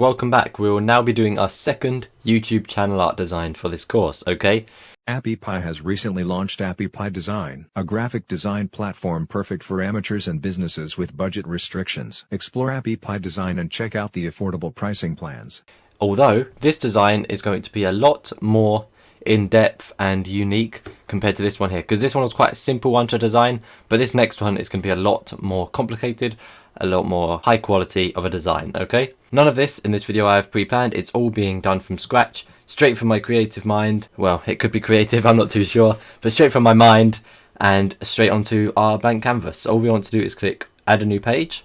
Welcome back. We will now be doing our second YouTube channel art design for this course, okay? AppyPie has recently launched AppyPie Design, a graphic design platform perfect for amateurs and businesses with budget restrictions. Explore AppyPie Design and check out the affordable pricing plans. Although this design is going to be a lot more in-depth and unique compared to this one here, because this one was quite a simple one to design, but this next one is going to be a lot more complicated, a lot more high quality of a design, okay? None of this in this video I have pre-planned. It's all being done from scratch, straight from my creative mind. Well, it could be creative, I'm not too sure, but straight from my mind and straight onto our blank canvas. So all we want to do is click add a new page.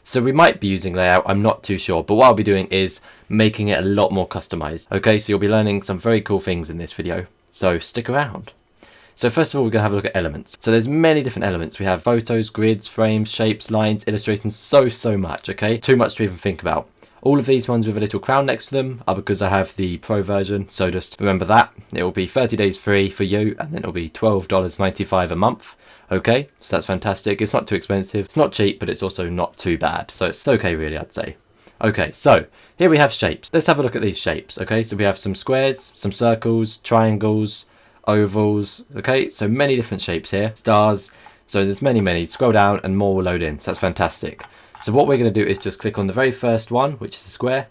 So we might be using layout, I'm not too sure, but what I'll be doing is making it a lot more customized. Okay, so you'll be learning some very cool things in this video, so stick around. So first of all, we're going to have a look at elements. So there's many different elements. We have photos, grids, frames, shapes, lines, illustrations, so much, okay? Too much to even think about. All of these ones with a little crown next to them are because I have the pro version, so just remember that. It will be 30 days free for you, and then it'll be $12.95 a month. Okay, so that's fantastic. It's not too expensive. It's not cheap, but it's also not too bad. So it's okay, really, I'd say. Okay, so here we have shapes. Let's have a look at these shapes. Okay, so we have some squares, some circles, triangles, ovals. Okay, so many different shapes here. Stars. So there's many. Scroll down and more will load in. So that's fantastic. So what we're going to do is just click on the very first one, which is the square.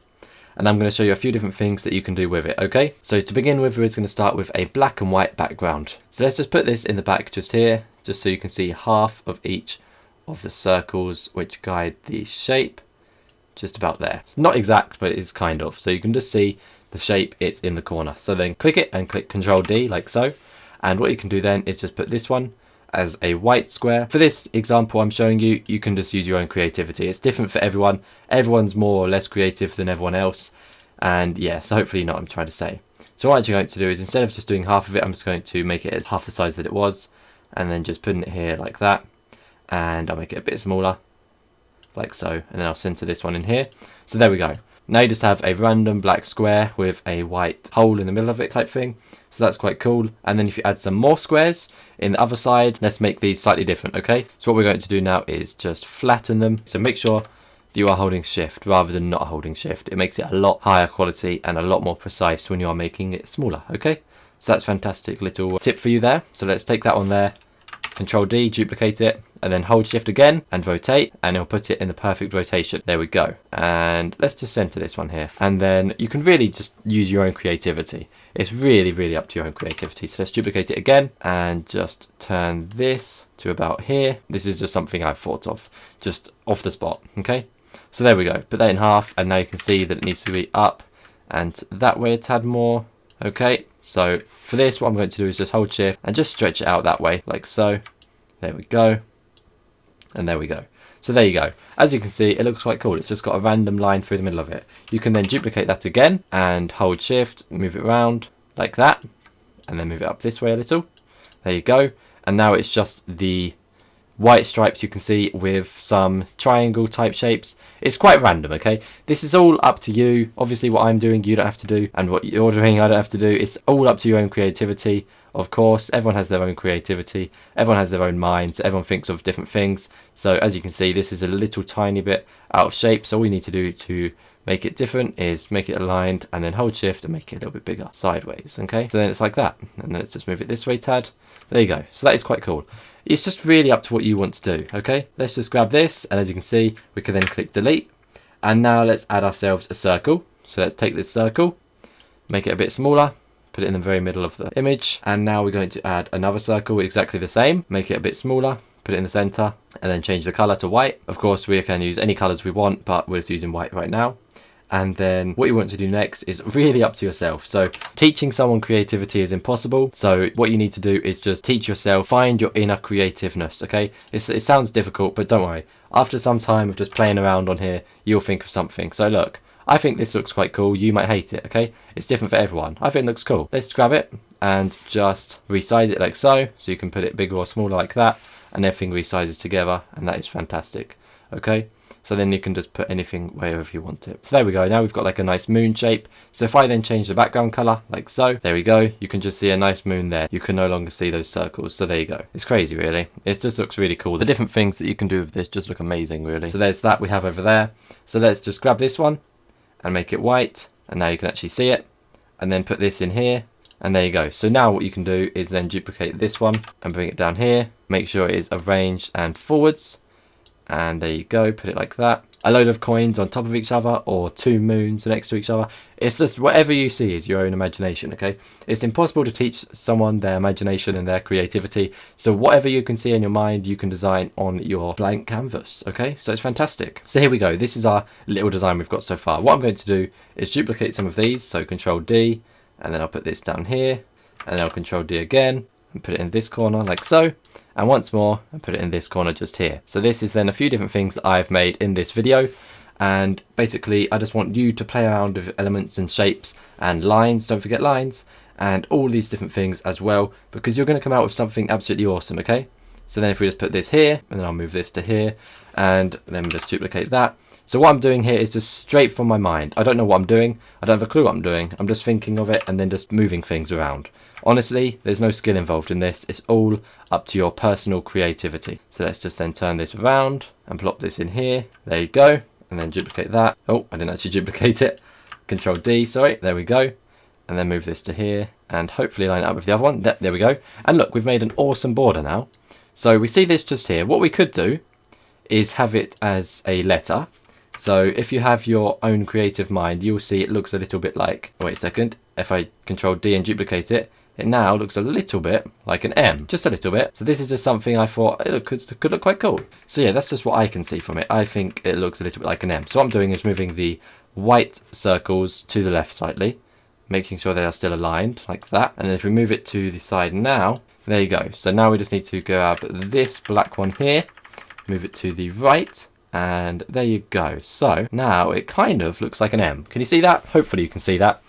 And I'm going to show you a few different things that you can do with it, okay? So to begin with, we're going to start with a black and white background. So let's just put this in the back just here, just so you can see half of each of the circles which guide the shape, just about there. It's not exact, but it is kind of. So you can just see the shape, it's in the corner. So then click it and click Control D like so. And what you can do then is just put this one as a white square. For this example I'm showing you, you can just use your own creativity. It's different for everyone. Everyone's more or less creative than everyone else. And yeah, so hopefully you know what I'm trying to say. So what I'm actually going to do is, instead of just doing half of it, I'm just going to make it as half the size that it was. And then just putting it here like that. And I'll make it a bit smaller, like so. And then I'll center this one in here. So there we go. Now you just have a random black square with a white hole in the middle of it type thing. So that's quite cool. And then if you add some more squares in the other side, let's make these slightly different, okay? So what we're going to do now is just flatten them. So make sure that you are holding shift rather than not holding shift. It makes it a lot higher quality and a lot more precise when you are making it smaller, okay? So that's fantastic little tip for you there. So let's take that one there. Control D, duplicate it, and then hold shift again and rotate, and it'll put it in the perfect rotation. There we go. And let's just center this one here. And then you can really just use your own creativity. It's really up to your own creativity. So let's duplicate it again and just turn this to about here. This is just something I've thought of, just off the spot, okay? So there we go. Put that in half, and now you can see that it needs to be up and that way a tad more. Okay, so for this, what I'm going to do is just hold shift and just stretch it out that way, like so. There we go. And there we go. So there you go. As you can see, it looks quite cool. It's just got a random line through the middle of it. You can then duplicate that again and hold shift, move it around like that, and then move it up this way a little. There you go. And now it's just the white stripes you can see with some triangle type shapes. It's quite random, okay? This is all up to you. Obviously what I'm doing you don't have to do, and what you're doing I don't have to do. It's all up to your own creativity. Of course, everyone has their own creativity. Everyone has their own minds. Everyone thinks of different things. So as you can see, this is a little tiny bit out of shape. So all we need to do to make it different is make it aligned and then hold shift and make it a little bit bigger sideways, okay? So then it's like that. And then let's just move it this way tad. There you go. So that is quite cool. It's just really up to what you want to do, okay? Let's just grab this, and as you can see, we can then click delete. And now let's add ourselves a circle. So let's take this circle, make it a bit smaller, put it in the very middle of the image. And now we're going to add another circle exactly the same, make it a bit smaller, put it in the center, and then change the color to white. Of course, we can use any colors we want, but we're just using white right now. And then what you want to do next is really up to yourself. So teaching someone creativity is impossible. So what you need to do is just teach yourself, find your inner creativeness, okay? It sounds difficult, but don't worry. After some time of just playing around on here, you'll think of something. So look, I think this looks quite cool. You might hate it, okay? It's different for everyone. I think it looks cool. Let's grab it and just resize it like so. So you can put it bigger or smaller like that, and everything resizes together, and that is fantastic, okay? So then you can just put anything wherever you want it. So there we go. Now we've got like a nice moon shape. So if I then change the background color like so, there we go. You can just see a nice moon there. You can no longer see those circles. So there you go. It's crazy, really. It just looks really cool. The different things that you can do with this just look amazing, really. So there's that we have over there. So let's just grab this one and make it white, and now you can actually see it, and then put this in here, and there you go. So now what you can do is then duplicate this one and bring it down here, make sure it is arranged and forwards, and there you go, put it like that. A load of coins on top of each other, or two moons next to each other. It's just whatever you see is your own imagination, okay? It's impossible to teach someone their imagination and their creativity. So whatever you can see in your mind, you can design on your blank canvas, okay? So it's fantastic. So here we go. This is our little design we've got so far. What I'm going to do is duplicate some of these. So Control D, and then I'll put this down here, and then I'll Control D again, and put it in this corner like so. And once more, and put it in this corner just here. So this is then a few different things that I've made in this video. And basically, I just want you to play around with elements and shapes and lines. Don't forget lines. And all these different things as well. Because you're going to come out with something absolutely awesome, okay? So then if we just put this here, and then I'll move this to here. And then just duplicate that. So what I'm doing here is just straight from my mind. I don't know what I'm doing. I don't have a clue what I'm doing. I'm just thinking of it and then just moving things around. Honestly, there's no skill involved in this. It's all up to your personal creativity. So let's just then turn this around and plop this in here. There you go. And then duplicate that. Oh, I didn't actually duplicate it. Control D, sorry. There we go. And then move this to here and hopefully line it up with the other one. There we go. And look, we've made an awesome border now. So we see this just here. What we could do is have it as a letter. So if you have your own creative mind, you'll see it looks a little bit like, wait a second, if I Control D and duplicate it, it now looks a little bit like an M, just a little bit. So this is just something I thought it could look quite cool. So yeah, that's just what I can see from it. I think it looks a little bit like an M. So what I'm doing is moving the white circles to the left slightly, making sure they are still aligned like that. And then if we move it to the side now, there you go. So now we just need to grab this black one here, move it to the right, and there you go. So now it kind of looks like an M. Can you see that? Hopefully you can see that.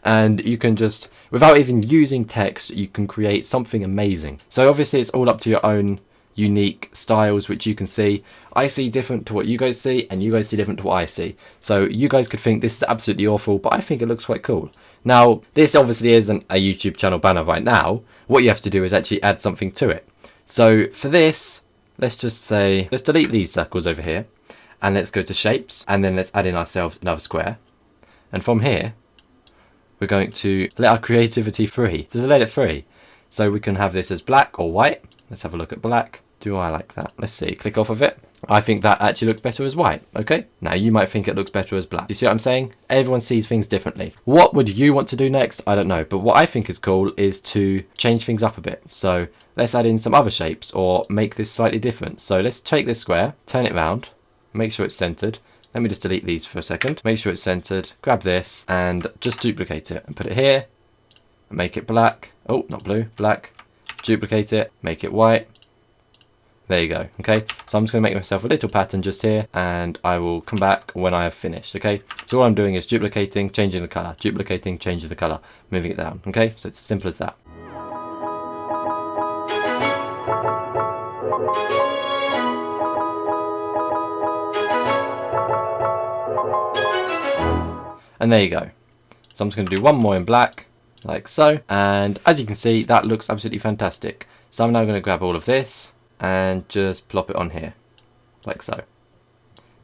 And you can just, without even using text, you can create something amazing. So obviously it's all up to your own unique styles, which you can see. I see different to what you guys see, and you guys see different to what I see. So you guys could think this is absolutely awful, but I think it looks quite cool. Now, this obviously isn't a YouTube channel banner right now. What you have to do is actually add something to it. So for this, let's just say, let's delete these circles over here. And let's go to shapes, and then let's add in ourselves another square. And from here, we're going to let our creativity free. Just let it free. So we can have this as black or white. Let's have a look at black. Do I like that? Let's see. Click off of it. I think that actually looks better as white. Okay. Now you might think it looks better as black. Do you see what I'm saying? Everyone sees things differently. What would you want to do next? I don't know. But what I think is cool is to change things up a bit. So let's add in some other shapes or make this slightly different. So let's take this square, turn it round. Make sure it's centered. Let me just delete these for a second. Make sure it's centered. Grab this and just duplicate it and put it here. And make it black. Oh, not blue, black. Duplicate it. Make it white. There you go. Okay. So I'm just going to make myself a little pattern just here, and I will come back when I have finished. Okay. So all I'm doing is duplicating, changing the color, duplicating, changing the color, moving it down. Okay. So it's as simple as that. And there you go. So I'm just going to do one more in black, like so. And as you can see, that looks absolutely fantastic. So I'm now going to grab all of this and just plop it on here, like so.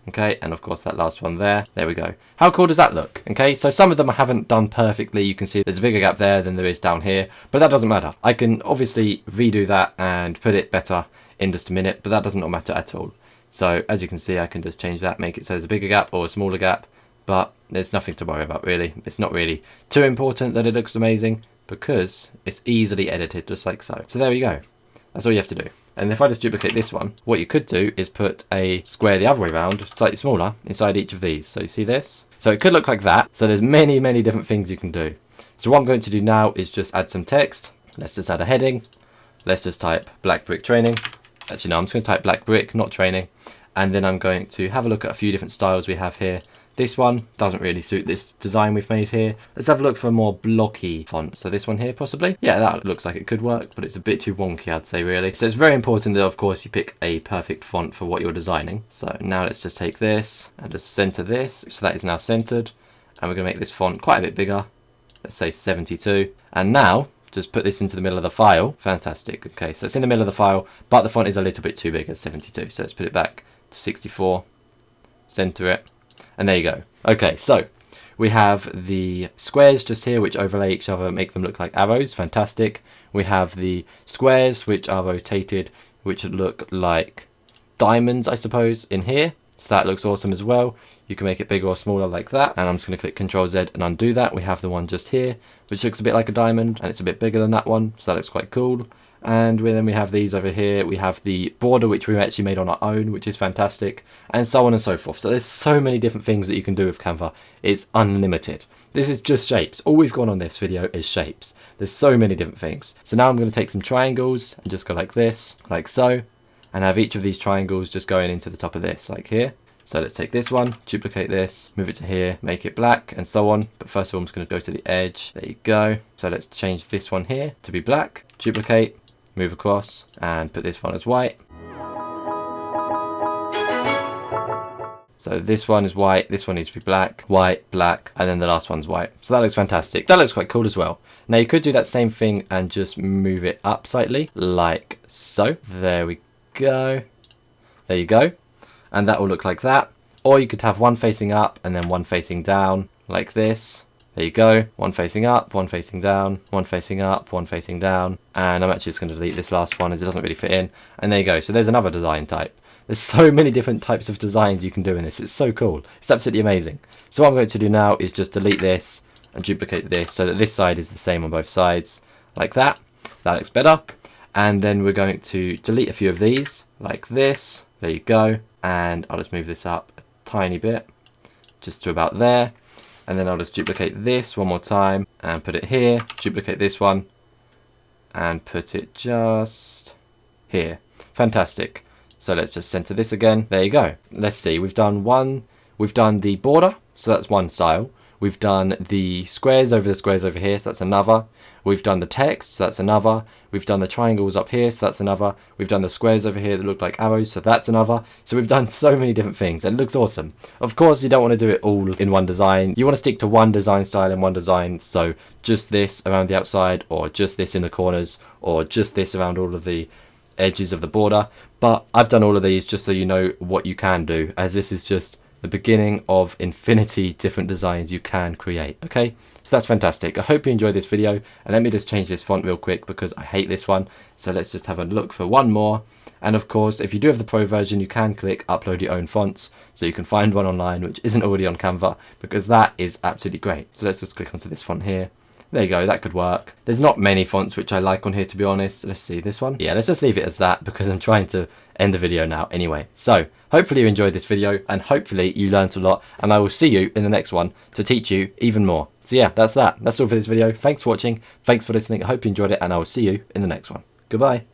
Okay, and of course that last one there. There we go. How cool does that look? Okay, so some of them I haven't done perfectly. You can see there's a bigger gap there than there is down here, but that doesn't matter. I can obviously redo that and put it better in just a minute, but that doesn't matter at all. So as you can see, I can just change that, make it so there's a bigger gap or a smaller gap. But there's nothing to worry about really. It's not really too important that it looks amazing because it's easily edited just like so. So there we go. That's all you have to do. And if I just duplicate this one, what you could do is put a square the other way around, slightly smaller, inside each of these. So you see this? So it could look like that. So there's many, many different things you can do. So what I'm going to do now is just add some text. Let's just add a heading. Let's just type black brick training. Actually, no, I'm just going to type black brick, not training. And then I'm going to have a look at a few different styles we have here. This one doesn't really suit this design we've made here. Let's have a look for a more blocky font. So this one here possibly. Yeah, that looks like it could work, but it's a bit too wonky, I'd say really. So it's very important that of course you pick a perfect font for what you're designing. So now let's just take this and just center this. So that is now centered. And we're gonna make this font quite a bit bigger. Let's say 72. And now just put this into the middle of the file. Fantastic. Okay, so it's in the middle of the file, but the font is a little bit too big at 72. So let's put it back to 64, center it. And there you go. Okay, so We have the squares just here, which overlay each other, make them look like arrows. Fantastic. We have the squares, which are rotated, which look like diamonds, I suppose, in here. So that looks awesome as well. You can make it bigger or smaller like that. And I'm just going to click Control Z and undo that. We have the one just here, which looks a bit like a diamond, and it's a bit bigger than that one. So that looks quite cool. And then we have these over here. We have the border, which we actually made on our own, which is fantastic, and so on and so forth. So there's so many different things that you can do with Canva. It's unlimited. This is just shapes. All we've got on this video is shapes. There's so many different things. So now I'm going to take some triangles and just go like this, like so, and have each of these triangles just going into the top of this, like here. So let's take this one, duplicate this, move it to here, make it black, and so on. But first of all, I'm just going to go to the edge. There you go. So let's change this one here to be black, duplicate, move across, and put this one as white. So this one is white, this one needs to be black, white, black, and then the last one's white. So that looks fantastic. That looks quite cool as well. Now you could do that same thing and just move it up slightly, like so. There we go. There you go. And that will look like that. Or you could have one facing up and then one facing down, like this. There you go. One facing up, one facing down, one facing up, one facing down. And I'm actually just going to delete this last one as it doesn't really fit in. And there you go. So there's another design type. There's so many different types of designs you can do in this. It's so cool. It's absolutely amazing. So what I'm going to do now is just delete this and duplicate this so that this side is the same on both sides, like that. That looks better. And then we're going to delete a few of these, like this. There you go. And I'll just move this up a tiny bit, just to about there. And then I'll just duplicate this one more time and put it here. Duplicate this one and put it just here. Fantastic. So let's just center this again. There you go. Let's see. We've done the border. So that's one style. We've done the squares over here. So that's another. We've done the text. So that's another. We've done the triangles up here. So that's another. We've done the squares over here that look like arrows. So that's another. So we've done so many different things. And it looks awesome. Of course, you don't want to do it all in one design. You want to stick to one design style in one design. So just this around the outside, or just this in the corners, or just this around all of the edges of the border. But I've done all of these just so you know what you can do, as this is just the beginning of infinity different designs you can create. Okay, so that's fantastic. I hope you enjoyed this video, and let me just change this font real quick because I hate this one. So let's just have a look for one more. And of course, if you do have the pro version, you can click upload your own fonts, so you can find one online which isn't already on Canva, because that is absolutely great. So let's just click onto this font here. There you go, that could work. There's not many fonts which I like on here, to be honest. Let's see, this one. Yeah, let's just leave it as that because I'm trying to end the video now anyway. So hopefully you enjoyed this video, and hopefully you learned a lot, and I will see you in the next one to teach you even more. So yeah, that's that. That's all for this video. Thanks for watching. Thanks for listening. I hope you enjoyed it, and I will see you in the next one. Goodbye.